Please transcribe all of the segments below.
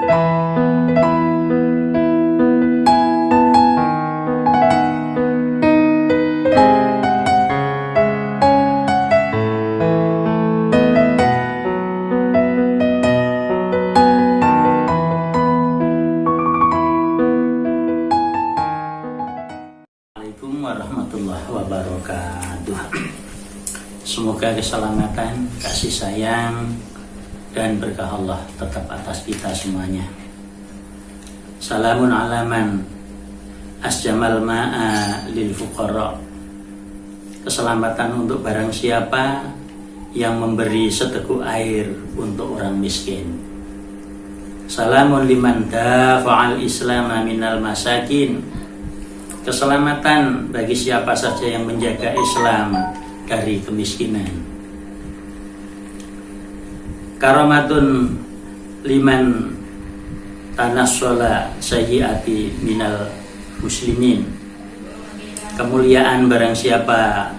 Warahmatullahi wabarakatuh. Semoga keselamatan, kasih sayang, dan berkah Allah tetap atas kita semuanya. Salamun alaman asjamal ma'a lil fuqara. Keselamatan untuk barang siapa yang memberi seteguk air untuk orang miskin. Salamun liman dafa'al islama minal masakin. Keselamatan bagi siapa saja yang menjaga Islam dari kemiskinan. Karamatun liman tanassola sayyiati minal muslimin. Kemuliaan barang siapa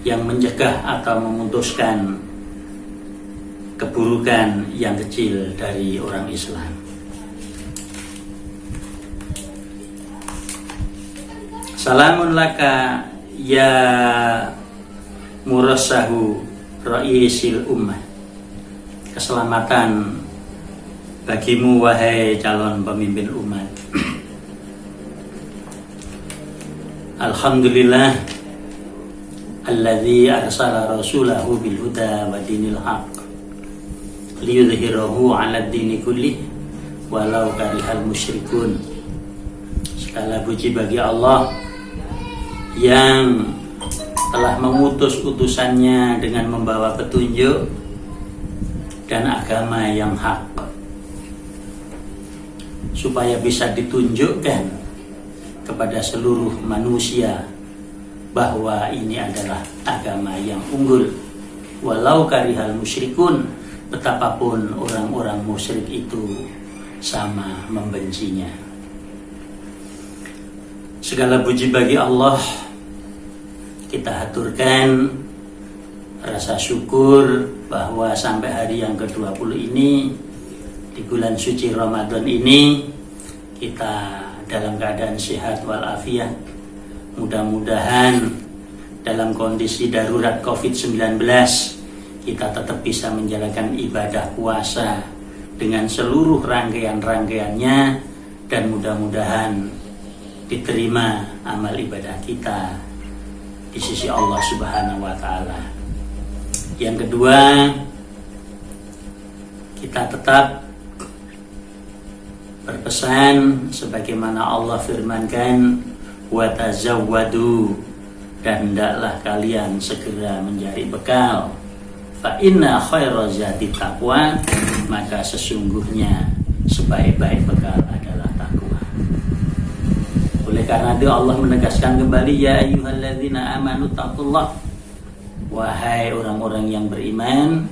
yang mencegah atau memutuskan keburukan yang kecil dari orang Islam. Salamun laka ya murassahu ra'isil ummah. Keselamatan bagimu wahai calon pemimpin umat. Alhamdulillah alladzi arsala rasulahu bil huda wa dinil haq liyudhhirahu 'ala ad-dini kullih walau karihal musyrikun. Segala puji bagi Allah yang telah mengutus utusannya dengan membawa petunjuk dan agama yang hak, supaya bisa ditunjukkan kepada seluruh manusia bahwa ini adalah agama yang unggul, walau karihal musyrikun, betapapun orang-orang musyrik itu sama membencinya. Segala puji bagi Allah. Kita haturkan rasa syukur bahwa sampai hari yang ke-20 ini, di bulan suci Ramadan ini, kita dalam keadaan sehat walafiat. Mudah-mudahan dalam kondisi darurat COVID-19 kita tetap bisa menjalankan ibadah puasa dengan seluruh rangkaian-rangkaiannya, dan mudah-mudahan diterima amal ibadah kita di sisi Allah Subhanahu wa Ta'ala. Yang kedua, kita tetap berpesan sebagaimana Allah firmankan, wa tazawwadu, dan hendaklah kalian segera mencari bekal. Fa inna khairaz zati taqwa, maka sesungguhnya sebaik-baik bekal adalah takwa. Oleh karena itu Allah menegaskan kembali, ya ayyuhalladzina amanu taqullah, wahai orang-orang yang beriman,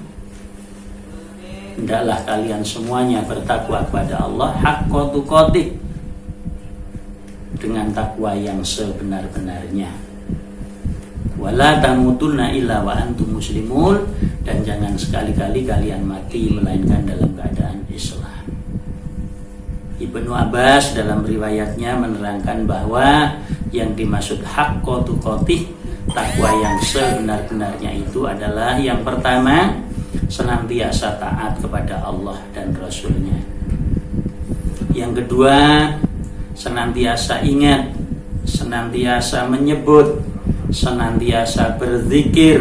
hendaklah kalian semuanya bertakwa kepada Allah haqqa tuqatih, dengan takwa yang sebenar-benarnya. Wala tamutunna illa wa antum muslimun, dan jangan sekali-kali kalian mati melainkan dalam keadaan Islam. Ibnu Abbas dalam riwayatnya menerangkan bahwa yang dimaksud haqqa tuqatih, takwa yang sebenar-benarnya itu adalah yang pertama, senantiasa taat kepada Allah dan Rasulnya. Yang kedua, senantiasa ingat, senantiasa menyebut, senantiasa berzikir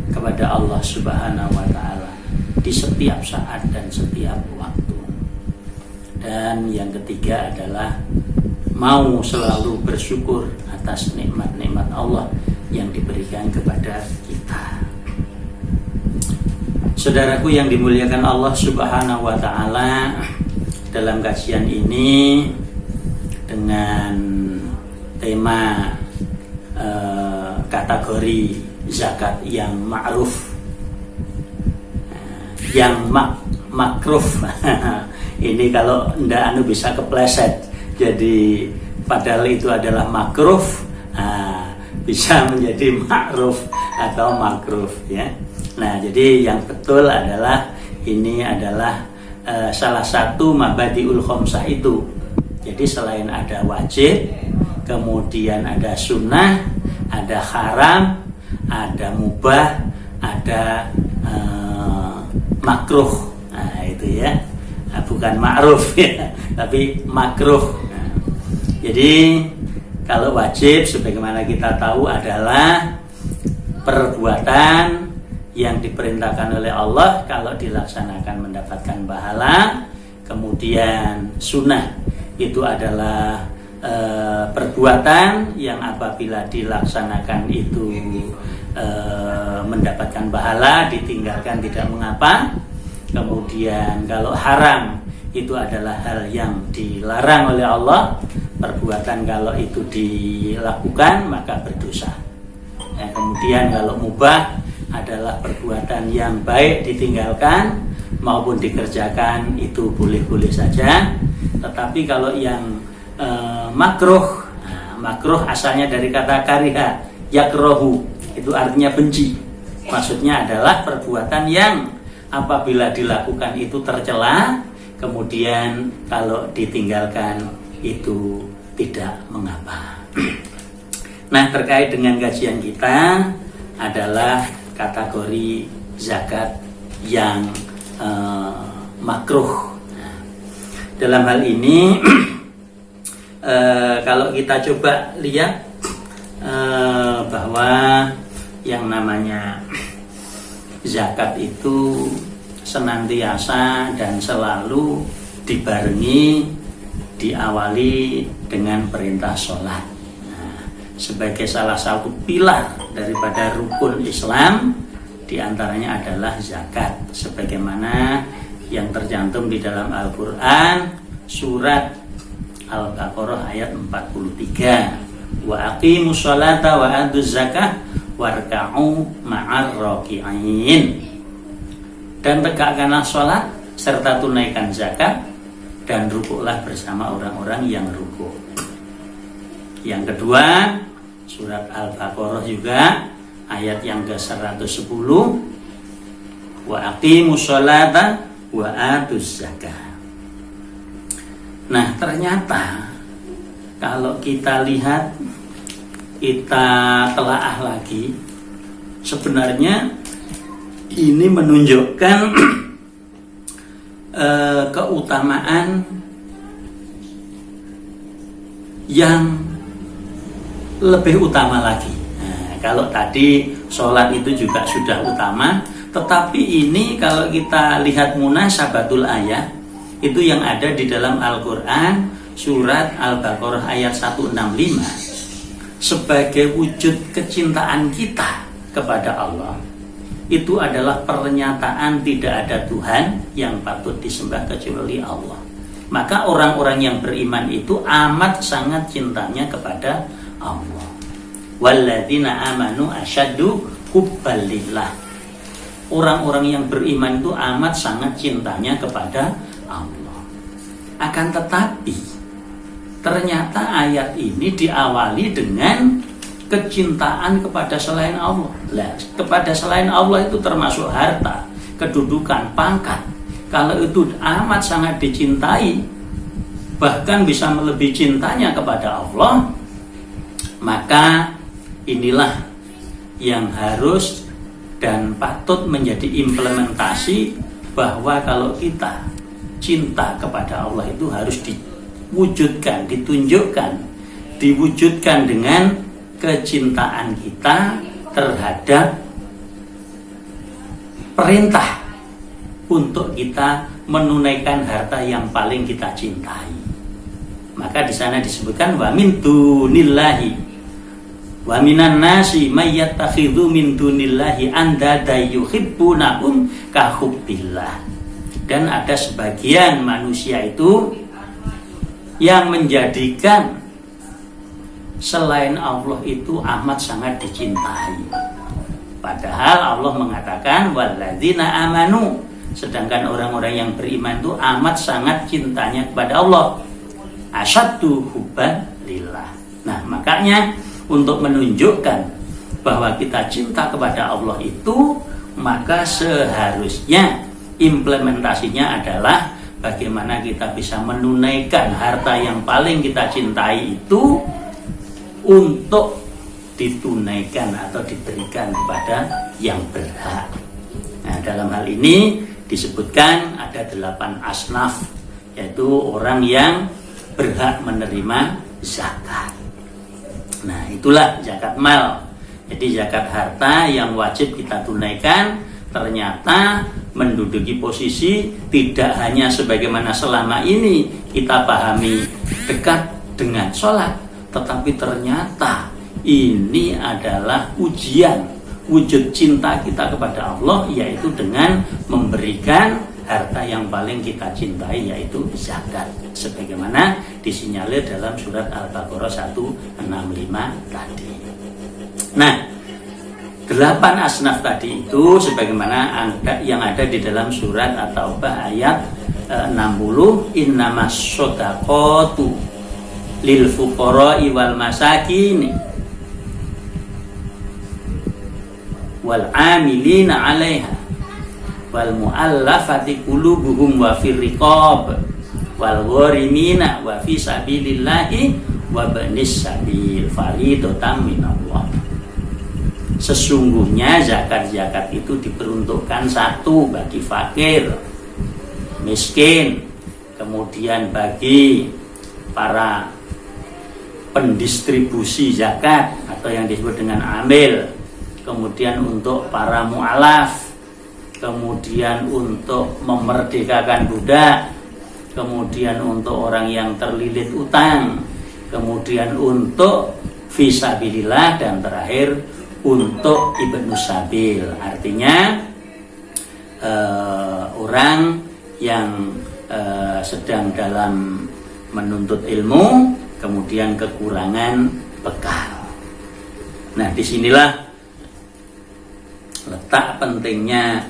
kepada Allah Subhanahu wa Ta'ala di setiap saat dan setiap waktu. Dan yang ketiga adalah mau selalu bersyukur atas nikmat-nikmat Allah yang diberikan kepada kita. Saudaraku yang dimuliakan Allah Subhanahu wa Ta'ala, dalam kajian ini dengan tema kategori zakat yang ma'ruf, yang makruf. Ini kalau ndak bisa kepleset, jadi padahal itu adalah makruf, bisa menjadi ma'ruf atau makruf, ya. Nah, jadi yang betul adalah ini adalah salah satu mabadiul khamsah itu. Jadi selain ada wajib, kemudian ada sunnah, ada haram, ada mubah, ada makruh. Nah, itu ya. Bukan ma'ruf ya, tapi makruh. Nah, jadi kalau wajib sebagaimana kita tahu adalah perbuatan yang diperintahkan oleh Allah kalau dilaksanakan mendapatkan pahala. Kemudian sunnah itu adalah perbuatan yang apabila dilaksanakan itu mendapatkan pahala, ditinggalkan tidak mengapa. Kemudian kalau haram itu adalah hal yang dilarang oleh Allah. Perbuatan kalau itu dilakukan maka berdosa. Ya, kemudian kalau mubah adalah perbuatan yang baik ditinggalkan maupun dikerjakan itu boleh-boleh saja. Tetapi kalau yang makruh, makruh asalnya dari kata kariha, yakrohu, itu artinya benci. Maksudnya adalah perbuatan yang apabila dilakukan itu tercela, kemudian kalau ditinggalkan itu tidak mengapa. Nah, terkait dengan kajian kita adalah kategori zakat yang makruh. Nah, dalam hal ini kalau kita coba lihat bahwa yang namanya zakat itu senantiasa dan selalu dibarengi, diawali dengan perintah sholat. Nah, sebagai salah satu pilar daripada rukun Islam, diantaranya adalah zakat. Sebagaimana yang tercantum di dalam Al-Quran, surat Al-Baqarah ayat 43. Wa aqimus sholata wa atuz zakah warka'u ma'ar raki'in. Dan tegakkanlah sholat serta tunaikan zakat dan rukuklah bersama orang-orang yang rukuk. Yang kedua, surat Al-Baqarah juga ayat yang ke-110, wa aqimus sholata wa atuz zakah. Nah, ternyata kalau kita lihat, kita telaah lagi, sebenarnya ini menunjukkan keutamaan yang lebih utama lagi. Nah, kalau tadi sholat itu juga sudah utama, tetapi ini kalau kita lihat munasabatul ayat, itu yang ada di dalam Al-Quran surat Al-Baqarah ayat 165, sebagai wujud kecintaan kita kepada Allah. Itu adalah pernyataan tidak ada Tuhan yang patut disembah kecuali Allah. Maka orang-orang yang beriman itu amat sangat cintanya kepada Allah. Walladzina amanu asyaddu hubban lillah. Orang-orang yang beriman itu amat sangat cintanya kepada Allah. Akan tetapi ternyata ayat ini diawali dengan kecintaan kepada selain Allah. Lah, kepada selain Allah itu termasuk harta, kedudukan, pangkat. Kalau itu amat sangat dicintai, bahkan bisa melebihi cintanya kepada Allah, maka inilah yang harus dan patut menjadi implementasi, bahwa kalau kita cinta kepada Allah itu harus diwujudkan, ditunjukkan, diwujudkan dengan kecintaan kita terhadap perintah untuk kita menunaikan harta yang paling kita cintai. Maka di sana disebutkan wa min dunillahi wa minan nasi may yattakhidhu min dunillahi andada yuhibbunahum ka hubbillah. Dan ada sebagian manusia itu yang menjadikan selain Allah itu amat sangat dicintai. Padahal Allah mengatakan walladzina amanu, sedangkan orang-orang yang beriman itu amat sangat cintanya kepada Allah. Asyaddu hubban lillah. Nah, makanya untuk menunjukkan bahwa kita cinta kepada Allah itu, maka seharusnya implementasinya adalah bagaimana kita bisa menunaikan harta yang paling kita cintai itu untuk ditunaikan atau diberikan kepada yang berhak. Nah, dalam hal ini disebutkan ada 8 asnaf, yaitu orang yang berhak menerima zakat. Nah, itulah zakat mal. Jadi zakat harta yang wajib kita tunaikan ternyata menduduki posisi tidak hanya sebagaimana selama ini kita pahami dekat dengan sholat, tetapi ternyata ini adalah ujian wujud cinta kita kepada Allah, yaitu dengan memberikan harta yang paling kita cintai, yaitu zakat, sebagaimana disinyalir dalam surat Al-Baqarah 165 tadi. Nah, 8 asnaf tadi itu sebagaimana yang ada di dalam surat At-Taubah ayat 60, innamas shodaqatu lil fuqara'i wal masakin wal amilina 'alaiha wal mu'allafati qulubuhum wa fir riqab wal gharimina wa fi sabilillahi wa banis sabil fariidatan minallah. Sesungguhnya zakat-zakat itu diperuntukkan satu bagi fakir, miskin, kemudian bagi para pendistribusi zakat atau yang disebut dengan amil, kemudian untuk para mu'alaf, kemudian untuk memerdekakan budak, kemudian untuk orang yang terlilit utang, kemudian untuk fisabilillah, dan terakhir untuk ibnu sabil, artinya orang yang sedang dalam menuntut ilmu kemudian kekurangan bekal. Nah, disinilah letak pentingnya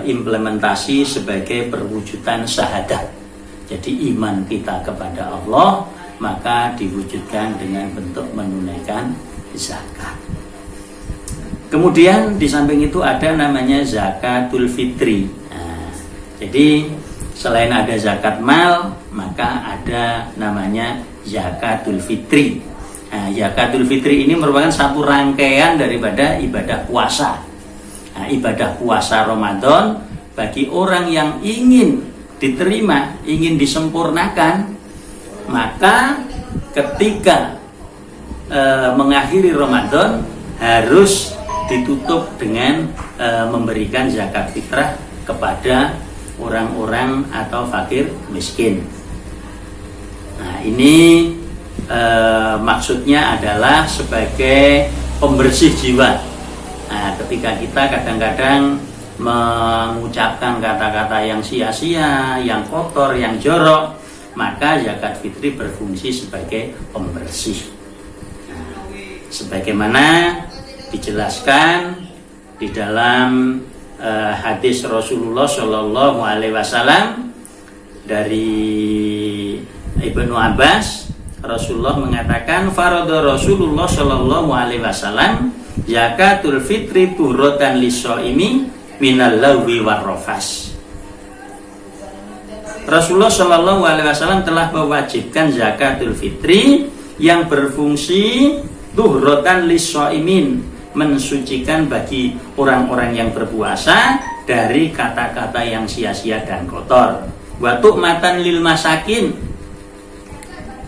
implementasi sebagai perwujudan syahadat. Jadi iman kita kepada Allah maka diwujudkan dengan bentuk menunaikan zakat. Kemudian di samping itu ada namanya zakatul fitri. Nah, jadi selain ada zakat mal, maka ada namanya zakatul fitri. Nah, zakatul fitri ini merupakan satu rangkaian daripada ibadah puasa. Nah, ibadah puasa Ramadan bagi orang yang ingin diterima, ingin disempurnakan, maka ketika mengakhiri Ramadan harus ditutup dengan memberikan zakat fitrah kepada orang-orang atau fakir miskin. Nah, ini maksudnya adalah sebagai pembersih jiwa. Nah, ketika kita kadang-kadang mengucapkan kata-kata yang sia-sia, yang kotor, yang jorok, maka zakat fitri berfungsi sebagai pembersih. Nah, sebagaimana dijelaskan di dalam hadis Rasulullah Shallallahu Alaihi Wasallam dari Ibnu Abbas, Rasulullah mengatakan faradha Rasulullah Shallallahu Alaihi Wasallam zakatul fitri tuhrotan lisoimi minal lawi warrofas. Rasulullah Shallallahu Alaihi Wasallam telah mewajibkan zakatul fitri yang berfungsi tuhrotan lisoimin, mensucikan bagi orang-orang yang berpuasa dari kata-kata yang sia-sia dan kotor. Wa tu'matan lil masakin,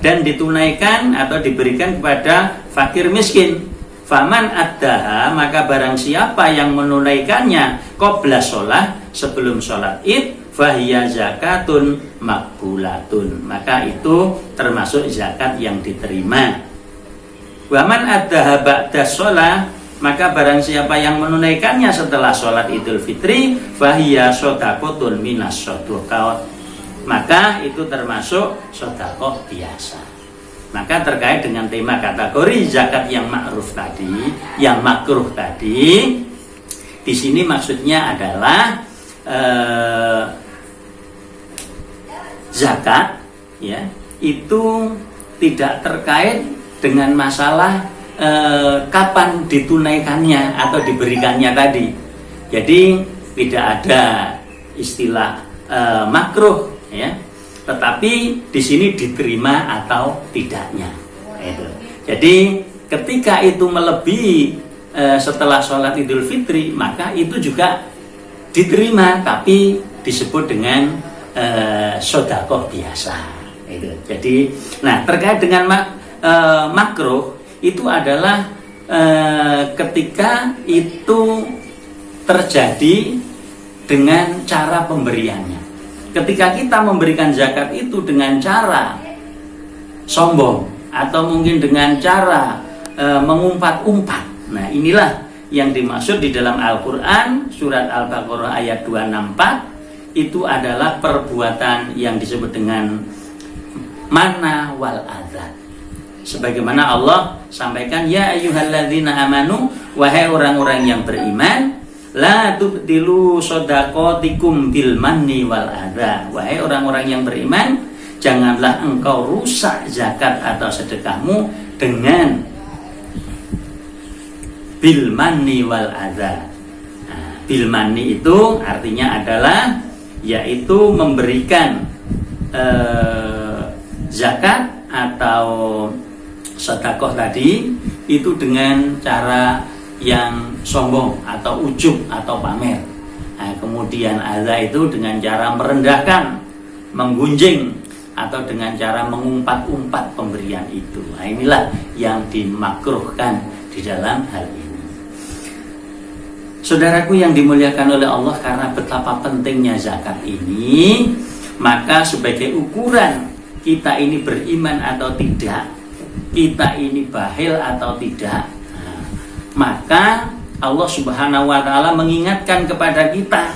dan ditunaikan atau diberikan kepada fakir miskin. Faman addaha, maka barang siapa yang menunaikannya qabla sholat, sebelum sholat id, fahiya zakatun makbulatun, maka itu termasuk zakat yang diterima. Waman addaha ba'da sholat, maka barang siapa yang menunaikannya setelah sholat idul fitri, fahiya sodakotun minas sodakot, maka itu termasuk sodakoh biasa. Maka terkait dengan tema kategori zakat yang ma'ruf tadi, yang makruh tadi, di sini maksudnya adalah zakat, ya, itu tidak terkait dengan masalah kapan ditunaikannya atau diberikannya tadi. Jadi tidak ada istilah makruh ya. Tetapi di sini diterima atau tidaknya. Itu. Jadi ketika itu melebihi setelah sholat Idul Fitri, maka itu juga diterima, tapi disebut dengan sedekah biasa. Itu. Jadi, nah terkait dengan makruh itu adalah ketika itu terjadi dengan cara pemberiannya. Ketika kita memberikan zakat itu dengan cara sombong atau mungkin dengan cara mengumpat-umpat. Nah, inilah yang dimaksud di dalam Al-Qur'an surat Al-Baqarah ayat 264 itu adalah perbuatan yang disebut dengan mana wal adza. Sebagaimana Allah sampaikan, ya ayyuhalladzina amanu, wahai orang-orang yang beriman, la tubdilu shadaqatikum bil manni wal adza. Wahai orang-orang yang beriman, janganlah engkau rusak zakat atau sedekahmu dengan bil manni wal adza. Nah, bil manni itu artinya adalah yaitu memberikan zakat atau sedekah tadi itu dengan cara yang sombong atau ujub atau pamer. Nah, kemudian adza itu dengan cara merendahkan, menggunjing atau dengan cara mengumpat-umpat pemberian itu. Nah, inilah yang dimakruhkan di dalam hal ini. Saudaraku yang dimuliakan oleh Allah, karena betapa pentingnya zakat ini, maka sebagai ukuran kita ini beriman atau tidak, kita ini bakhil atau tidak, maka Allah Subhanahu wa ta'ala mengingatkan kepada kita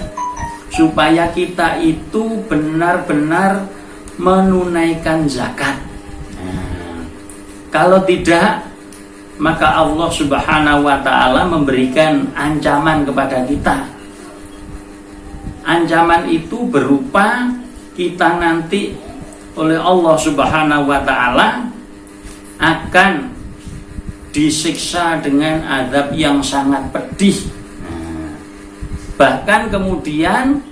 supaya kita itu benar-benar menunaikan zakat. Kalau tidak, maka Allah Subhanahu wa ta'ala memberikan ancaman kepada kita. Ancaman itu berupa kita nanti oleh Allah Subhanahu wa ta'ala akan disiksa dengan azab yang sangat pedih. Bahkan kemudian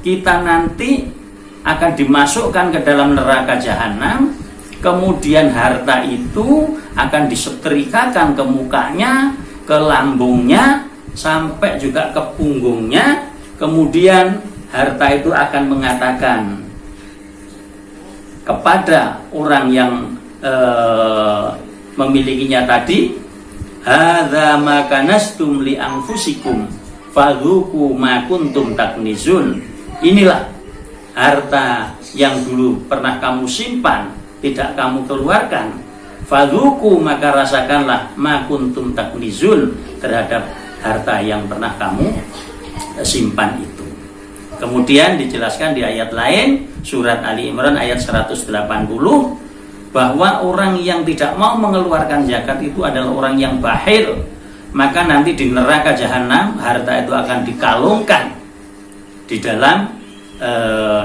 kita nanti akan dimasukkan ke dalam neraka jahanam. Kemudian harta itu akan disetrikakan ke mukanya, ke lambungnya, sampai juga ke punggungnya. Kemudian harta itu akan mengatakan kepada orang yang memilikinya tadi, hadza ma kanastum li anfusikum fadzuqu ma kuntum taknizun. Inilah harta yang dulu pernah kamu simpan, tidak kamu keluarkan. Fadzuqu, maka rasakanlah ma kuntum taknizun, terhadap harta yang pernah kamu simpan itu. Kemudian dijelaskan di ayat lain, surat Ali Imran ayat 180, bahwa orang yang tidak mau mengeluarkan zakat itu adalah orang yang bakhil. Maka nanti di neraka jahanam harta itu akan dikalungkan di dalam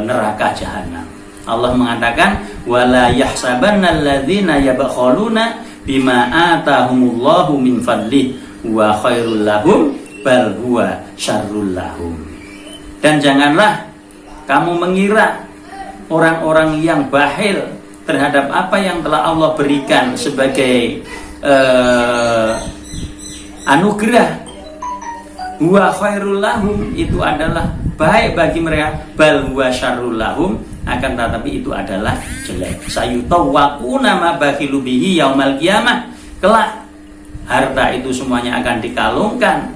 neraka jahanam. Allah mengatakan, wala yahsabanna alladzina yabkhaluna bima atahumullahu min fadlih wa khairul lahum bal huwa syarrul lahum. Dan janganlah kamu mengira orang-orang yang bakhil terhadap apa yang telah Allah berikan sebagai anugerah, huwa khairul lahum, itu adalah baik bagi mereka, bal huwa syarrul lahum, akan tetapi itu adalah jelek. Sayutawwaquna ma bakhilu bihi yaumal qiyamah, kelak harta itu semuanya akan dikalungkan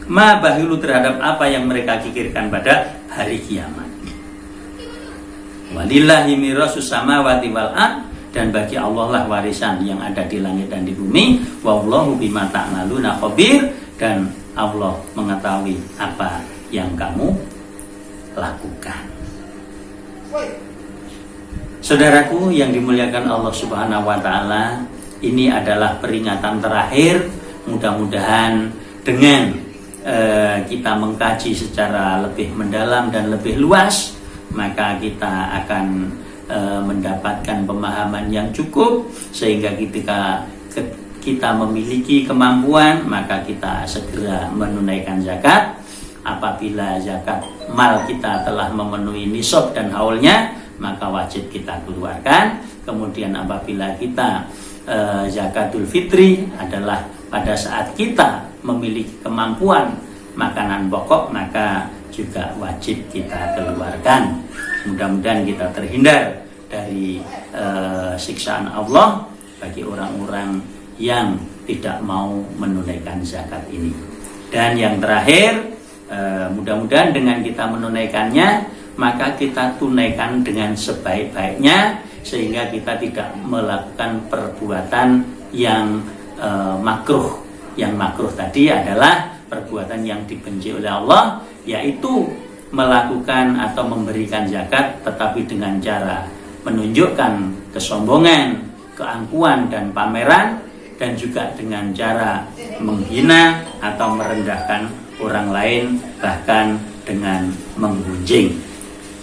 ma bakhilu, terhadap apa yang mereka kikirkan pada hari kiamat. Walillahi mirasus samawati wal ard, dan bagi Allah lah warisan yang ada di langit dan di bumi. Wallahu bima ta'maluna khabir, dan Allah mengetahui apa yang kamu lakukan. Saudaraku yang dimuliakan Allah Subhanahu wa ta'ala, ini adalah peringatan terakhir. Mudah-mudahan dengan kita mengkaji secara lebih mendalam dan lebih luas, maka kita akan mendapatkan pemahaman yang cukup, sehingga ketika kita memiliki kemampuan, maka kita segera menunaikan zakat. Apabila zakat mal kita telah memenuhi nisab dan haulnya, maka wajib kita keluarkan. Kemudian apabila kita zakatul fitri adalah pada saat kita memiliki kemampuan makanan pokok, maka juga wajib kita keluarkan. Mudah-mudahan kita terhindar dari siksaan Allah bagi orang-orang yang tidak mau menunaikan zakat ini. Dan yang terakhir, mudah-mudahan dengan kita menunaikannya, maka kita tunaikan dengan sebaik-baiknya, sehingga kita tidak melakukan perbuatan yang makruh. Yang makruh tadi adalah perbuatan yang dibenci oleh Allah, yaitu melakukan atau memberikan zakat tetapi dengan cara menunjukkan kesombongan, keangkuhan dan pameran, dan juga dengan cara menghina atau merendahkan orang lain, bahkan dengan menggunjing.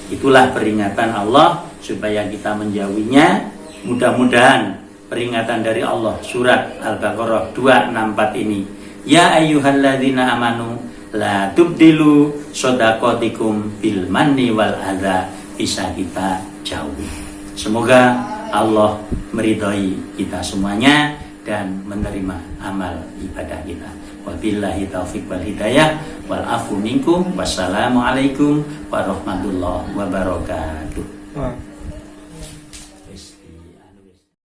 Itulah peringatan Allah supaya kita menjauhinya. Mudah-mudahan peringatan dari Allah, surat Al-Baqarah 264 ini, ya ayyuhalladzina amanu la tubdilu shadaqatikum bil manni wal adza, bisa kita jauhi. Semoga Allah meridhai kita semuanya dan menerima amal ibadah kita. Wabillahi taufiq wal hidayah wal afu minkum. Wassalamualaikum warahmatullahi wabarakatuh.